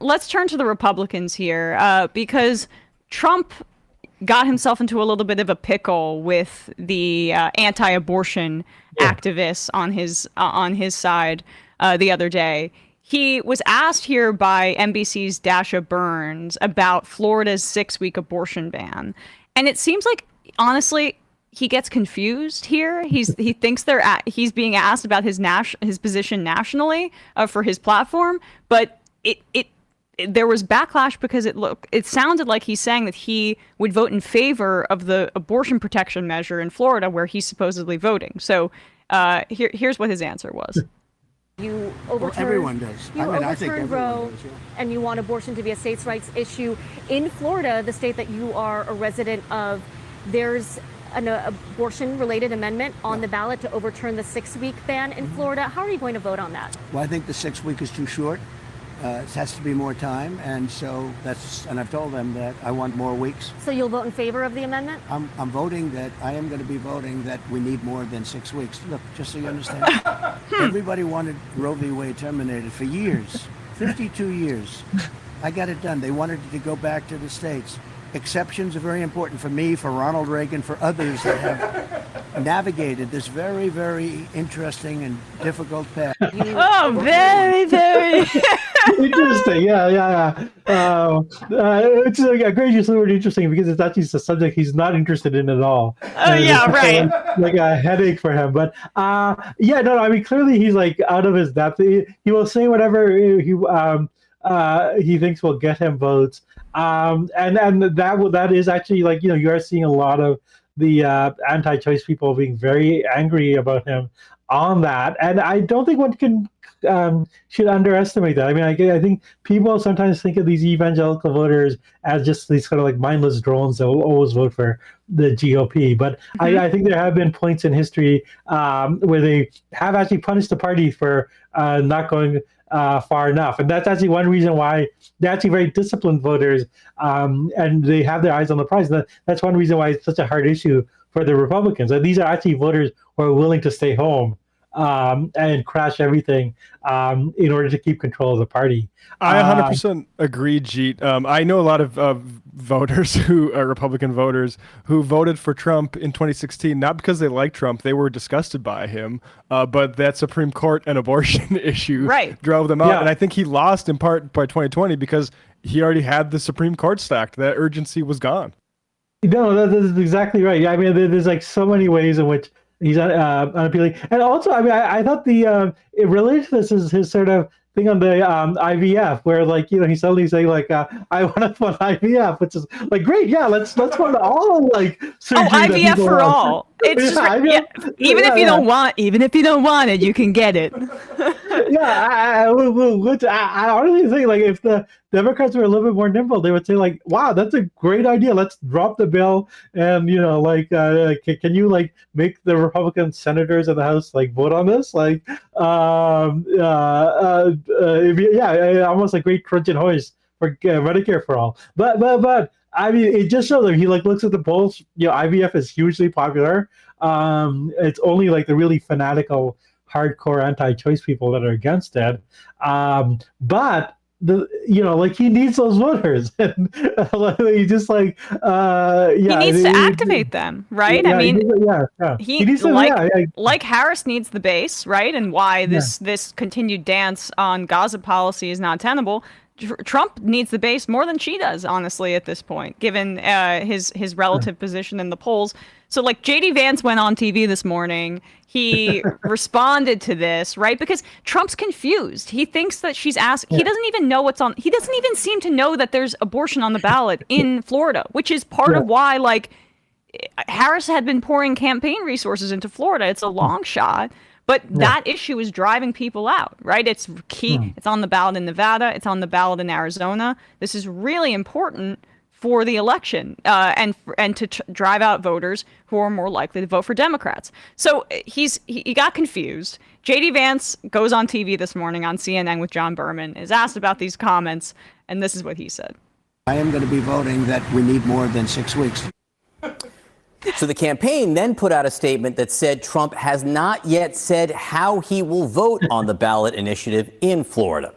let's turn to the Republicans here, because Trump got himself into a little bit of a pickle with the anti-abortion activists on his side the other day. He was asked here by NBC's Dasha Burns about Florida's 6-week abortion ban, and it seems like, honestly, he gets confused here. He thinks he's being asked about his position nationally for his platform, but there was backlash because it sounded like he's saying that he would vote in favor of the abortion protection measure in Florida where he's supposedly voting. So here's what his answer was. You overturn, everyone does. I think Roe, does, yeah. And you want abortion to be a states' rights issue. In Florida, the state that you are a resident of, there's an abortion-related amendment on the ballot to overturn the 6-week ban in Florida. How are you going to vote on that? Well, I think the 6-week is too short. It has to be more time, and so and I've told them that I want more weeks. So you'll vote in favor of the amendment? I am going to be voting that we need more than 6 weeks. Look, just so you understand, everybody wanted Roe v. Wade terminated for years, 52 years. I got it done. They wanted it to go back to the states. Exceptions are very important for me, for Ronald Reagan, for others that have navigated this very, very interesting and difficult path. Oh, very, very interesting. Yeah. It's a great use of the word interesting because it's actually a subject he's not interested in at all. Oh, yeah, right. Like a headache for him. But I mean, clearly he's like out of his depth. He will say whatever he thinks will get him votes. And that is actually, like, you are seeing a lot of the anti-choice people being very angry about him on that, and I don't think one should underestimate that. I mean, I think people sometimes think of these evangelical voters as just these kind of like mindless drones that will always vote for the GOP, but I think there have been points in history where they have actually punished the party for not going far enough, and that's actually one reason why they're actually very disciplined voters, and they have their eyes on the prize. That's one reason why it's such a hard issue for the Republicans. And these are actually voters who are willing to stay home and crash everything in order to keep control of the party. I 100% agree, Jeet. I know a lot of voters who are Republican voters who voted for Trump in 2016, not because they liked Trump, they were disgusted by him, but that Supreme Court and abortion issue drove them out. Yeah. And I think he lost in part by 2020 because he already had the Supreme Court stacked. That urgency was gone. No, that is exactly right. I mean, there's like so many ways in which he's unappealing. And also, I mean, I thought it related to this is his sort of thing on the IVF, where, like, he's suddenly saying, like, I want to fund IVF, which is like, great, yeah, let's fund all, like, surgery. Oh, IVF for all. It's just, even if you don't want it, you can get it. I honestly think, like, if the Democrats were a little bit more nimble, they would say, like, wow, that's a great idea. Let's drop the bill, and can you, like, make the Republican senators in the House, like, vote on this? Like, almost like great Trojan horse for Medicare for all. But I mean, it just shows that he, like, looks at the polls. IVF is hugely popular. It's only like the really fanatical, hardcore anti-choice people that are against it. But he needs those voters, and he just like he needs to activate them, right? I mean, he needs like Harris needs the base, right? And why this continued dance on Gaza policy is not tenable. Trump needs the base more than she does, honestly, at this point, given his relative position in the polls. So, like, J.D. Vance went on TV this morning. He responded to this, right? Because Trump's confused. He thinks that she's asked. He doesn't even know what's on. He doesn't even seem to know that there's abortion on the ballot in Florida, which is part of why, like, Harris had been pouring campaign resources into Florida. It's a long shot. But that issue is driving people out, right? It's key. It's on the ballot in Nevada. It's on the ballot in Arizona. This is really important for the election and to drive out voters who are more likely to vote for Democrats. So he got confused. J.D. Vance goes on TV this morning on CNN with John Berman, is asked about these comments, and this is what he said. I am going to be voting that we need more than 6 weeks. So the campaign then put out a statement that said Trump has not yet said how he will vote on the ballot initiative in Florida.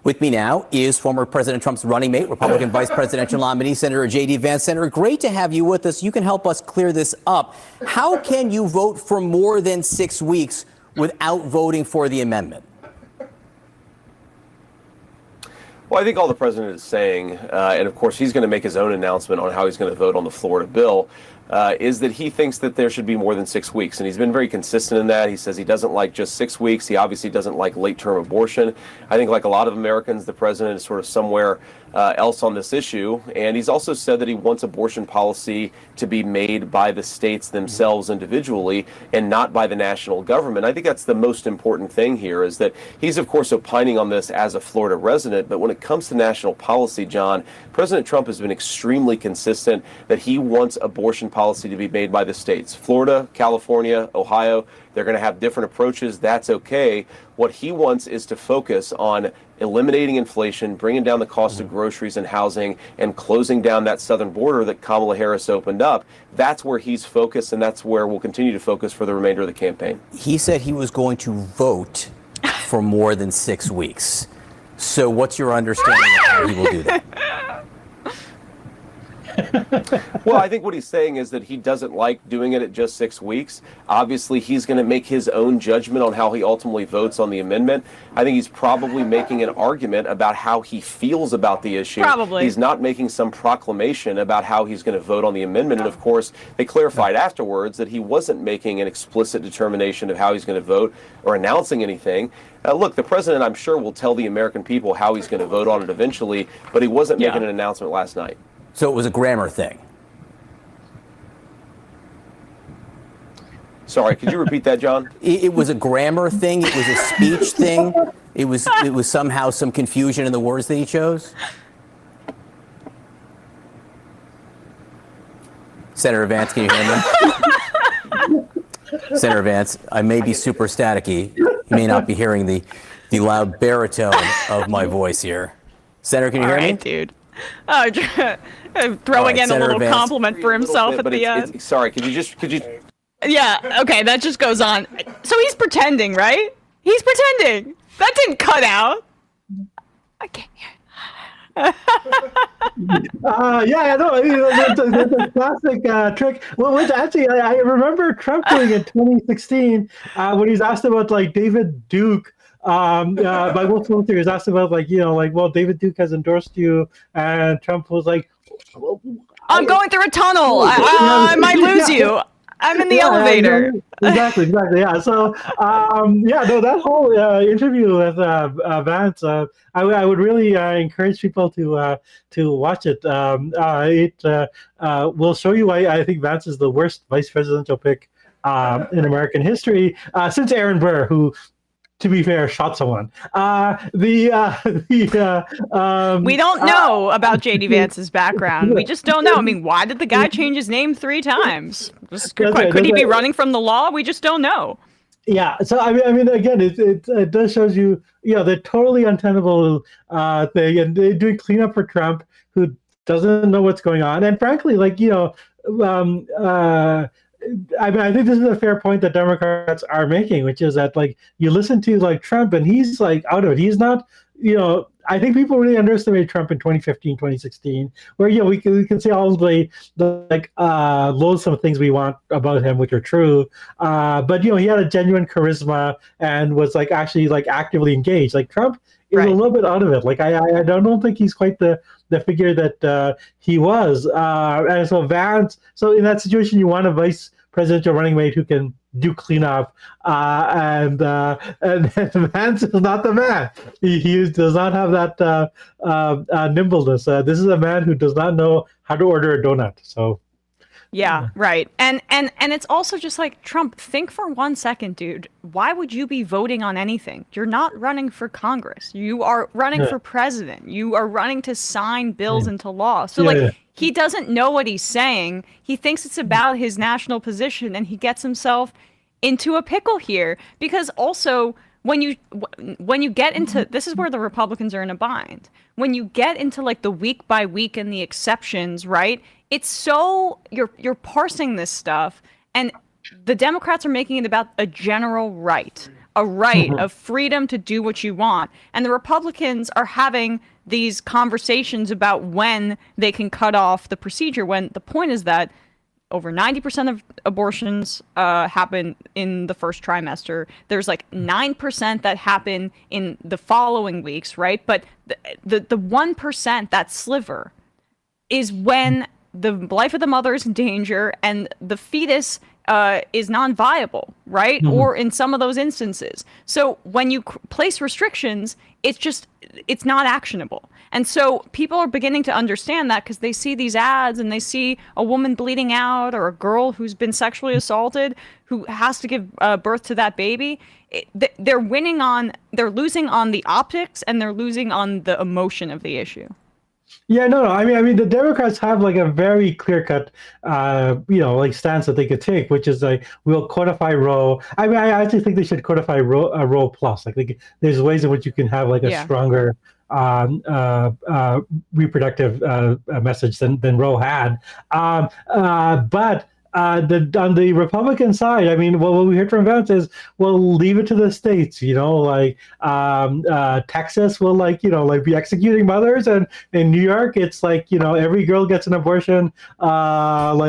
With me now is former President Trump's running mate, Republican Vice Presidential nominee, Senator J.D. Vance. Senator, great to have you with us. You can help us clear this up. How can you vote for more than 6 weeks without voting for the amendment? Well, I think all the president is saying, and of course he's going to make his own announcement on how he's going to vote on the Florida bill, is that he thinks that there should be more than 6 weeks. And he's been very consistent in that. He says he doesn't like just 6 weeks. He obviously doesn't like late-term abortion. I think like a lot of Americans, the president is sort of somewhere else on this issue. And he's also said that he wants abortion policy to be made by the states themselves individually and not by the national government. I think that's the most important thing here, is that he's, of course, opining on this as a Florida resident. But when it comes to national policy, John, President Trump has been extremely consistent that he wants abortion policy to be made by the states. Florida, California, Ohio, they're going to have different approaches. That's okay. What he wants is to focus on eliminating inflation, bringing down the cost of groceries and housing, and closing down that southern border that Kamala Harris opened up. That's where he's focused, and that's where we'll continue to focus for the remainder of the campaign. He said he was going to vote for more than 6 weeks. So what's your understanding of how he will do that? Well, I think what he's saying is that he doesn't like doing it at just 6 weeks. Obviously, he's going to make his own judgment on how he ultimately votes on the amendment. I think he's probably making an argument about how he feels about the issue. Probably. He's not making some proclamation about how he's going to vote on the amendment. And of course, they clarified afterwards that he wasn't making an explicit determination of how he's going to vote or announcing anything. Look, the president, I'm sure, will tell the American people how he's going to vote on it eventually, but he wasn't making an announcement last night. So it was a grammar thing. Sorry, could you repeat that, John? It was a grammar thing. It was a speech thing. It was somehow some confusion in the words that he chose. Senator Vance, can you hear me? Senator Vance, I may be super staticky. You may not be hearing the loud baritone of my voice here. Senator, can you hear me? Dude. Oh, throwing in a little Vance. Compliment for himself at the end. Sorry, could you? Yeah, okay, that just goes on. So he's pretending, right? He's pretending. That didn't cut out. I can't hear. Yeah, no, I mean, that's a classic trick. Well, which actually, I remember Trump doing in 2016 when he's asked about like David Duke. By Will Filter, he was asked about well, David Duke has endorsed you, and Trump was like, I'm going through a tunnel. I might lose you. I'm in the elevator. Exactly. Yeah. So, that whole interview with Vance, I would really encourage people to watch it. It will show you why I think Vance is the worst vice presidential pick in American history since Aaron Burr, who, to be fair, shot someone. We don't know about J.D. Vance's background. We just don't know. I mean, why did the guy change his name 3 times? Could he be running from the law? We just don't know. Yeah. So I mean, again, it does shows you, the totally untenable thing, and they're doing cleanup for Trump, who doesn't know what's going on, and frankly, I mean, I think this is a fair point that Democrats are making, which is that you listen to Trump and he's out of it. He's not, I think people really underestimated Trump in 2015, 2016, where we can say all the loathsome things we want about him, which are true. But he had a genuine charisma and was actually actively engaged. Trump is a little bit out of it. I don't think he's quite the figure that he was. And so Vance, so in that situation, you want a vice presidential running mate who can do cleanup. And Vance is not the man. He does not have that nimbleness. This is a man who does not know how to order a donut. So. Yeah, right. And it's also just Trump, think for 1 second, dude. Why would you be voting on anything? You're not running for Congress. You are running for president. You are running to sign bills into law. So he doesn't know what he's saying. He thinks it's about his national position, and he gets himself into a pickle here. Because also, when you get into, this is where the Republicans are in a bind. When you get into the week by week and the exceptions, right? It's so you're parsing this stuff, and the Democrats are making it about a general right. a right of freedom to do what you want. And the Republicans are having these conversations about when they can cut off the procedure, when the point is that over 90% of abortions happen in the first trimester. There's like 9% that happen in the following weeks, right? But the 1%, that sliver, is when the life of the mother is in danger and the fetus is non-viable, right? Or in some of those instances. So when you place restrictions, it's not actionable. And so people are beginning to understand that because they see these ads and they see a woman bleeding out or a girl who's been sexually assaulted who has to give birth to that baby. They're losing on the optics and they're losing on the emotion of the issue. Yeah, no. I mean, the Democrats have like a very clear-cut, like stance that they could take, which is like we'll codify Roe. I mean, I actually think they should codify Roe plus. Like, there's ways in which you can have like a stronger reproductive message than Roe had. But on the Republican side, I mean, what we heard from Vance is, well, leave it to the states, like Texas will be executing mothers, and in New York, it's like, every girl gets an abortion, for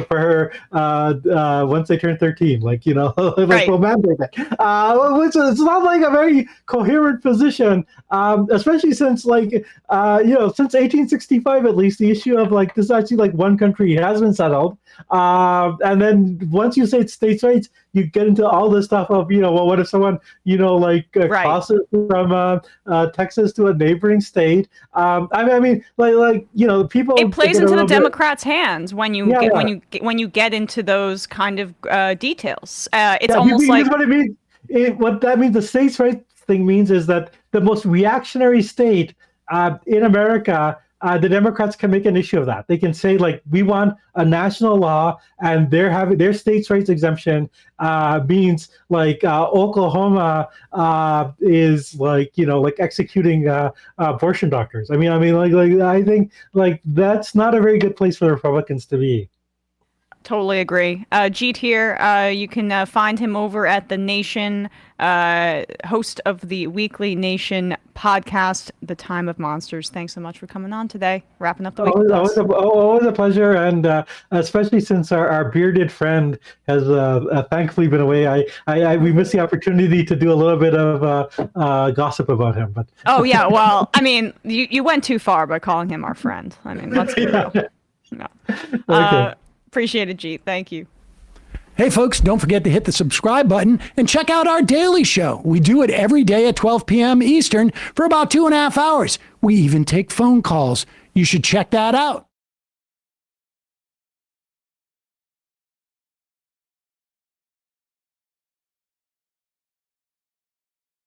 her, once they turn 13, Right. we'll mandate that. Which it's not like a very coherent position, especially since since 1865, at least, the issue of this is actually one country has been settled. And then once you say it's states' rights, you get into all this stuff of, well, what if someone, crosses from Texas to a neighboring state? People. It plays into the Democrats' hands when you get into those kind of details. It's almost like what it means. What that means, the states' rights thing means, is that the most reactionary state in America. The Democrats can make an issue of that. They can say, we want a national law, and they're having their states' rights exemption means Oklahoma is executing abortion doctors. I think that's not a very good place for the Republicans to be. Totally agree. Jeet here. You can find him over at The Nation, host of the weekly Nation podcast, The Time of Monsters. Thanks so much for coming on today. Wrapping up the week. Always a pleasure, and especially since our bearded friend has thankfully been away. We missed the opportunity to do a little bit of gossip about him. But oh yeah, well, I mean, you went too far by calling him our friend. I mean, let's be real. No. Okay. Appreciate it, Jeet. Thank you. Hey, folks, don't forget to hit the subscribe button and check out our daily show. We do it every day at 12 p.m. Eastern for about 2.5 hours. We even take phone calls. You should check that out.